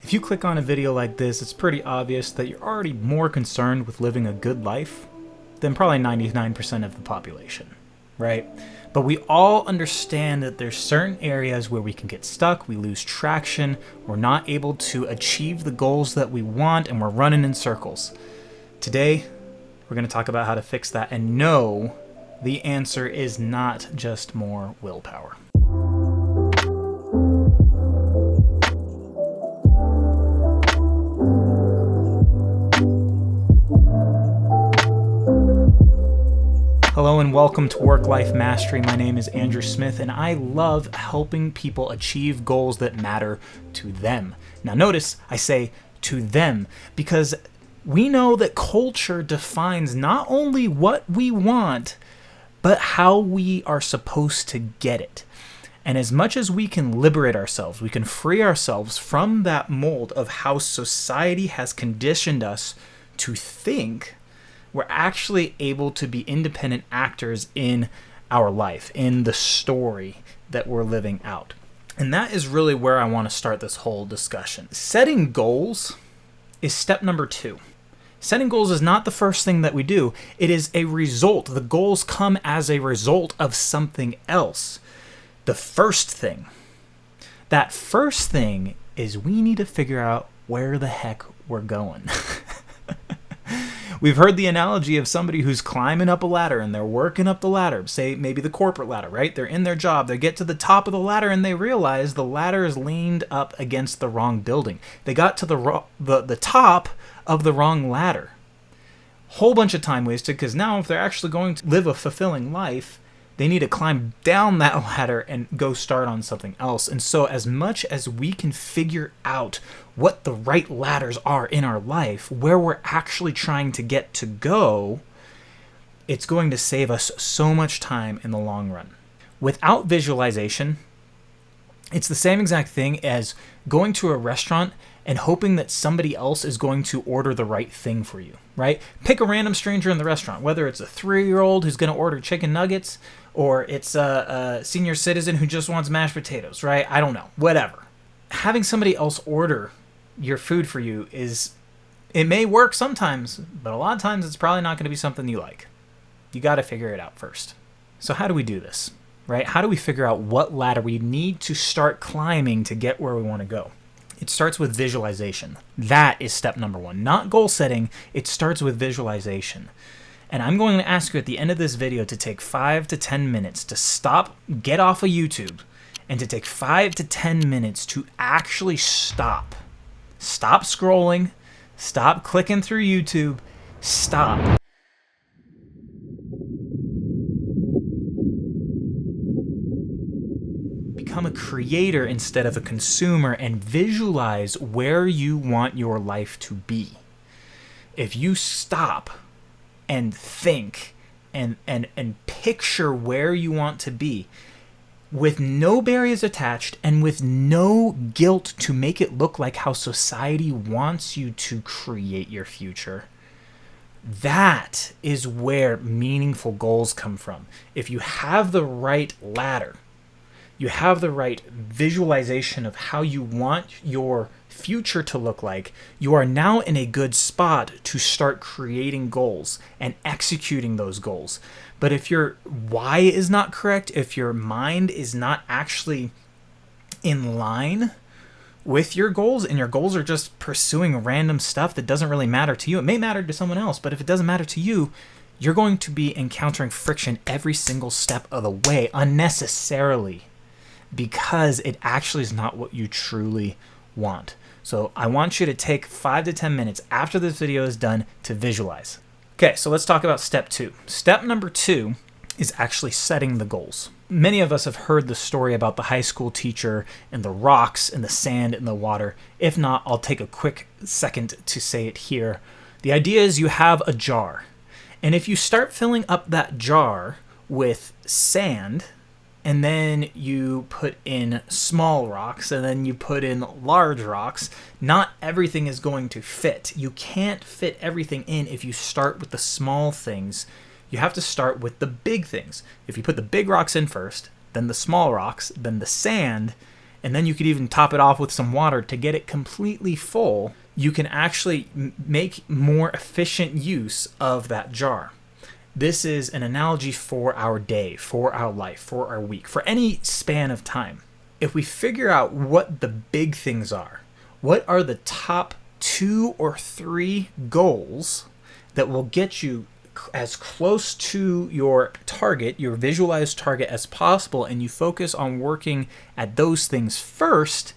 If you click on a video like this, it's pretty obvious that you're already more concerned with living a good life than probably 99% of the population, right? But we all understand that there's certain areas where we can get stuck, we lose traction, we're not able to achieve the goals that we want, and we're running in circles. Today, we're going to talk about how to fix that, and no, the answer is not just more willpower. Hello and welcome to Work-Life Mastery. My name is Andrew Smith and I love helping people achieve goals that matter to them. Now notice I say to them because we know that culture defines not only what we want, but how we are supposed to get it. And as much as we can liberate ourselves, we can free ourselves from that mold of how society has conditioned us to think, we're actually able to be independent actors in our life, in the story that we're living out. And that is really where I want to start this whole discussion. Setting goals is step number 2. Setting goals is not the first thing that we do. It is a result. The goals come as a result of something else. The first thing. That first thing is we need to figure out where the heck we're going. We've heard the analogy of somebody who's climbing up a ladder and they're working up the ladder, say maybe the corporate ladder, right? They're in their job, they get to the top of the ladder and they realize the ladder is leaned up against the wrong building. They got to the top of the wrong ladder. Whole bunch of time wasted because now if they're actually going to live a fulfilling life, they need to climb down that ladder and go start on something else. And so as much as we can figure out what the right ladders are in our life, where we're actually trying to get to go, it's going to save us so much time in the long run. Without visualization, it's the same exact thing as going to a restaurant and hoping that somebody else is going to order the right thing for you, right? Pick a random stranger in the restaurant, whether it's a 3-year-old who's going to order chicken nuggets or it's a senior citizen who just wants mashed potatoes, right? I don't know, whatever. Having somebody else order your food for you it may work sometimes, but a lot of times it's probably not going to be something you like. You got to figure it out first. So how do we do this, right? How do we figure out what ladder we need to start climbing to get where we want to go? It starts with visualization. That is step number 1. Not goal setting, it starts with visualization. And I'm going to ask you at the end of this video to take 5 to 10 minutes to stop, get off of YouTube, and to take 5 to 10 minutes to actually stop. Stop scrolling, stop clicking through YouTube, stop. Become a creator instead of a consumer and visualize where you want your life to be. If you stop and think and picture where you want to be with no barriers attached and with no guilt to make it look like how society wants you to create your future, that is where meaningful goals come from. If you have the right ladder, you have the right visualization of how you want your future to look like, you are now in a good spot to start creating goals and executing those goals. But if your why is not correct, if your mind is not actually in line with your goals and your goals are just pursuing random stuff that doesn't really matter to you, it may matter to someone else, but if it doesn't matter to you, you're going to be encountering friction every single step of the way unnecessarily, because it actually is not what you truly want. So I want you to take 5 to 10 minutes after this video is done to visualize. Okay, so let's talk about step 2. Step number 2 is actually setting the goals. Many of us have heard the story about the high school teacher and the rocks and the sand and the water. If not, I'll take a quick second to say it here. The idea is you have a jar, and if you start filling up that jar with sand, and then you put in small rocks, and then you put in large rocks, not everything is going to fit. You can't fit everything in if you start with the small things. You have to start with the big things. If you put the big rocks in first, then the small rocks, then the sand, and then you could even top it off with some water to get it completely full, you can actually make more efficient use of that jar. This is an analogy for our day, for our life, for our week, for any span of time. If we figure out what the big things are, what are the top 2 or 3 goals that will get you as close to your target, your visualized target as possible, and you focus on working at those things first,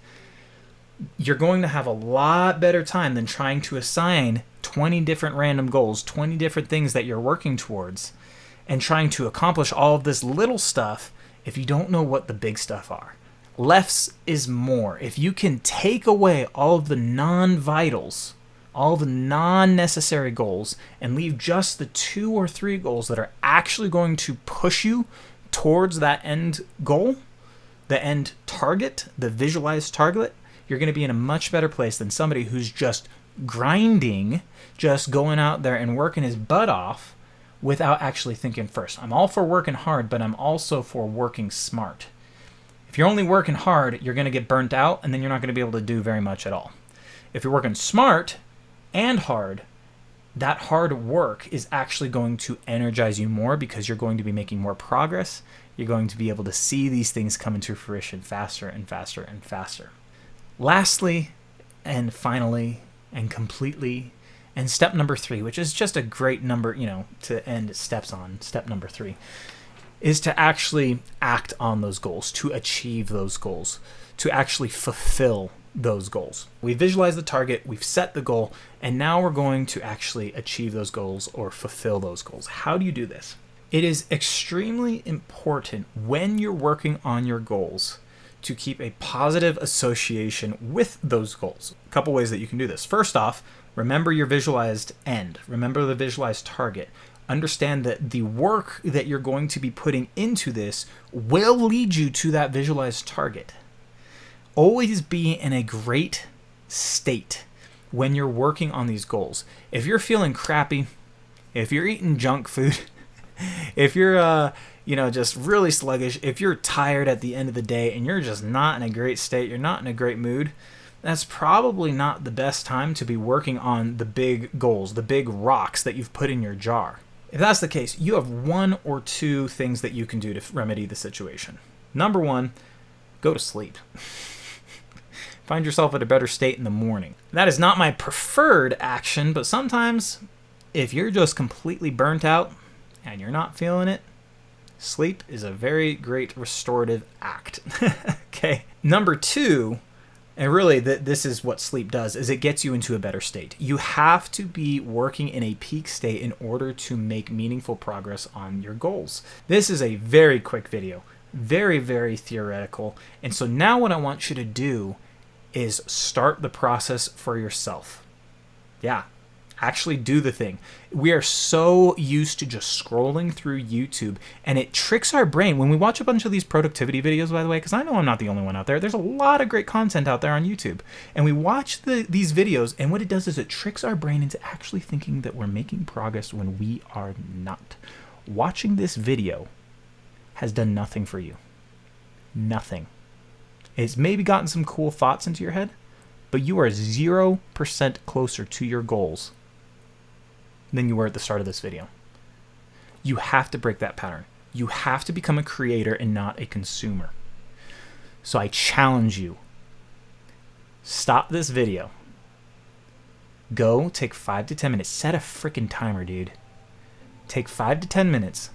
you're going to have a lot better time than trying to assign 20 different random goals, 20 different things that you're working towards, and trying to accomplish all of this little stuff if you don't know what the big stuff are. Less is more. If you can take away all of the non-vitals, all the non-necessary goals, and leave just the 2 or 3 goals that are actually going to push you towards that end goal, the end target, the visualized target, you're going to be in a much better place than somebody who's just grinding, just going out there and working his butt off without actually thinking first. I'm all for working hard, but I'm also for working smart. If you're only working hard, you're going to get burnt out, and then you're not going to be able to do very much at all. If you're working smart and hard, that hard work is actually going to energize you more because you're going to be making more progress. You're going to be able to see these things come into fruition faster and faster and faster. Lastly, and finally, and completely, and step number 3, which is just a great number, to end steps on, step number 3, is to actually act on those goals, to achieve those goals, to actually fulfill those goals. We visualize the target, we've set the goal, and now we're going to actually achieve those goals or fulfill those goals. How do you do this? It is extremely important when you're working on your goals to keep a positive association with those goals. A couple ways that you can do this. First off, remember your visualized end. Remember the visualized target. Understand that the work that you're going to be putting into this will lead you to that visualized target. Always be in a great state when you're working on these goals. If you're feeling crappy, if you're eating junk food, if you're just really sluggish, if you're tired at the end of the day and you're just not in a great state, you're not in a great mood, that's probably not the best time to be working on the big goals, the big rocks that you've put in your jar. If that's the case, you have 1 or 2 things that you can do to remedy the situation. Number 1, go to sleep. Find yourself at a better state in the morning. That is not my preferred action, but sometimes if you're just completely burnt out and you're not feeling it, sleep is a very great restorative act. Okay. Number 2, and really this is what sleep does, is it gets you into a better state. You have to be working in a peak state in order to make meaningful progress on your goals. This is a very quick video, very, very theoretical. And so now what I want you to do is start the process for yourself. Yeah. Actually do the thing. We are so used to just scrolling through YouTube, and it tricks our brain. When we watch a bunch of these productivity videos, by the way, because I know I'm not the only one out there. There's a lot of great content out there on YouTube. And we watch these videos, and what it does is it tricks our brain into actually thinking that we're making progress when we are not. Watching this video has done nothing for you. Nothing. It's maybe gotten some cool thoughts into your head, but you are 0% closer to your goals than you were at the start of this video. You have to break that pattern. You have to become a creator and not a consumer. So I challenge you, stop this video. Go take 5 to 10 minutes. Set a freaking timer, dude. Take 5 to 10 minutes.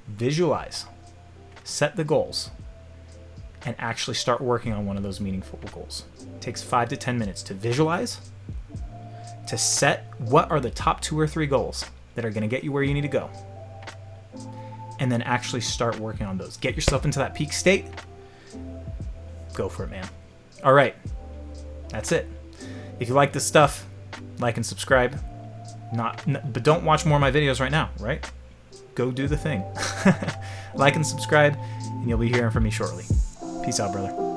Visualize. Set the goals. And actually start working on one of those meaningful goals. It takes 5 to 10 minutes to visualize, to set what are the top 2 or 3 goals that are going to get you where you need to go, and then actually start working on those. Get yourself into that peak state. Go for it, man. All right. That's it. If you like this stuff, like and subscribe. But don't watch more of my videos right now, right? Go do the thing. Like and subscribe, and you'll be hearing from me shortly. Peace out, brother.